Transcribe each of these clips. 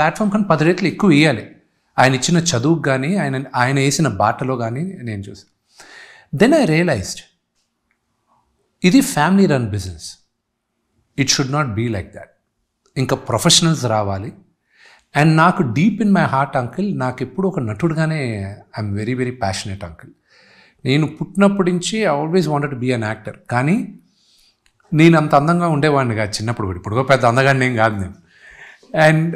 Platform కానీ 10 రెట్లు ఎక్కువ ఇవ్వాలి. ఆయన ఇచ్చిన చదువుకు కానీ ఆయన వేసిన బాటలో కానీ నేను చూసాను. దెన్ ఐ రియలైజ్డ్ ఇది family run business. It should not be like that. ఇంకా ప్రొఫెషనల్స్ రావాలి. అండ్ నాకు deep in my heart uncle, నాకు ఎప్పుడు ఒక నటుడుగానే I'm very very passionate uncle. నేను పుట్టినప్పటి నుంచి I always wanted to be an actor. కానీ నేను అంత అందంగా ఉండేవాడిని కాదు చిన్నప్పుడు కూడా. ఇప్పుడు పెద్ద అందగాడిని ఏం కాదు నేను. అండ్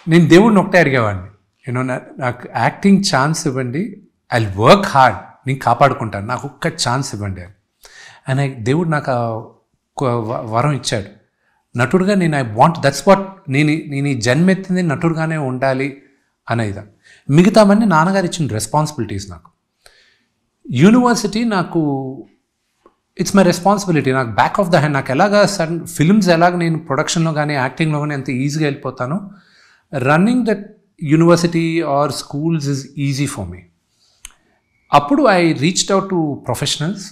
నేను దేవుడిని ఒకటే అడిగేవాడిని, యూనో నాకు యాక్టింగ్ ఛాన్స్ ఇవ్వండి, ఐ వర్క్ హార్డ్, నేను కాపాడుకుంటాను, నాకు ఒక్క ఛాన్స్ ఇవ్వండి అని. అండ్ దేవుడు నాకు వరం ఇచ్చాడు. నటుడుగా నేను ఐ వాంట్, దట్స్ వాట్, నేను ఈ జన్మెత్తింది నటుడుగానే ఉండాలి అనేది. మిగతావన్నీ నాన్నగారు ఇచ్చిన రెస్పాన్సిబిలిటీస్. నాకు యూనివర్సిటీ నాకు ఇట్స్ మై రెస్పాన్సిబిలిటీ. నాకు బ్యాక్ ఆఫ్ ద హ్యాండ్. నాకు ఎలాగా సడన్ ఫిల్మ్స్ ఎలాగ నేను ప్రొడక్షన్లో కానీ యాక్టింగ్లో కానీ ఎంత ఈజీగా వెళ్ళిపోతానో, running that university or schools is easy for me. అప్పుడు I reached out to professionals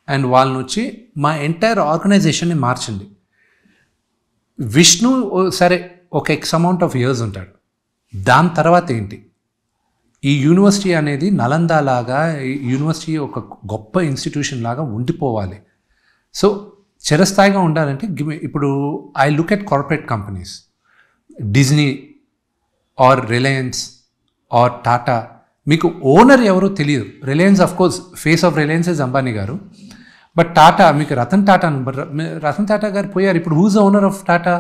and వాళ్ళని వచ్చి మా ఎంటైర్ ఆర్గనైజేషన్ని మార్చింది. విష్ణు సరే ఒక ఎక్స్ అమౌంట్ ఆఫ్ ఇయర్స్ ఉంటాడు, దాని తర్వాత ఏంటి, ఈ యూనివర్సిటీ అనేది నలంద లాగా యూనివర్సిటీ ఒక గొప్ప ఇన్స్టిట్యూషన్ లాగా ఉండిపోవాలి. సో చిరస్థాయిగా ఉండాలంటే ఇప్పుడు I look at corporate companies, Disney or Reliance or Tata. మీకు ఓనర్ ఎవరో తెలియదు. Reliance of course face of Reliance is Ambani గారు. బట్ టాటా, మీకు రతన్ టాటా గారు పోయారు. ఇప్పుడు who's the owner of Tata?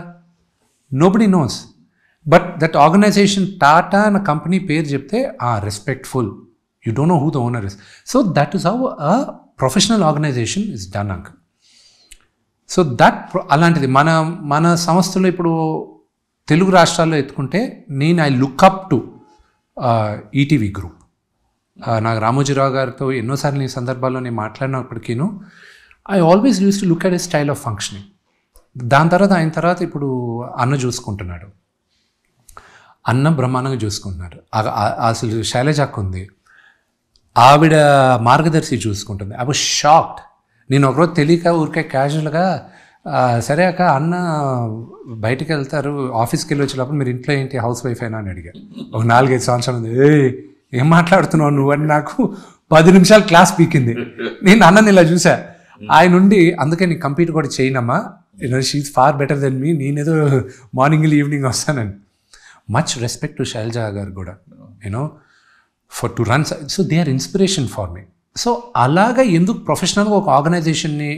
Nobody knows. But that organization Tata అన్న కంపెనీ పేరు చెప్తే రెస్పెక్ట్ఫుల్, you don't know who the owner is. So that is how a professional organization is done uncle. So that అలాంటిది మన సంస్థలో ఇప్పుడు తెలుగు రాష్ట్రాల్లో ఎత్తుకుంటే నేను I look up to ETV group. నాకు రామోజీరావు గారితో ఎన్నోసార్లు ఈ సందర్భాల్లో నేను మాట్లాడినప్పటికీను I always use to look at a style of functioning. దాని తర్వాత ఆయన తర్వాత ఇప్పుడు అన్న చూసుకుంటున్నాడు, అన్న బ్రహ్మాండంగా చూసుకుంటున్నాడు. అసలు శైలజాకు ఉంది, ఆవిడ మార్గదర్శి చూసుకుంటుంది. I was shocked. నేను ఒకరోజు తెలియక ఊరికే క్యాజువల్గా సరే అక్క అన్న బయటికి వెళ్తారు, ఆఫీస్కి వెళ్ళి వచ్చేటప్పుడు మీరు ఇంట్లో ఏంటి హౌస్ వైఫ్ అయినా అని అడిగారు. ఒక 4-5 సంవత్సరాలు ఉంది. ఏం మాట్లాడుతున్నావు నువ్వు అని నాకు 10 నిమిషాలు క్లాస్ పీకింది. నేను అన్నని ఇలా చూసా. ఆయన నుండి అందుకే నీకు కంప్లీట్ కూడా చేయనమ్మా, she's far better than me, నేనేదో మార్నింగ్ ఈవినింగ్ వస్తానని. మచ్ రెస్పెక్ట్ టు శైలజా గారు కూడా, you know for to run. So they are inspiration for me. So అలాగా ఎందుకు ప్రొఫెషనల్గా ఒక ఆర్గనైజేషన్ని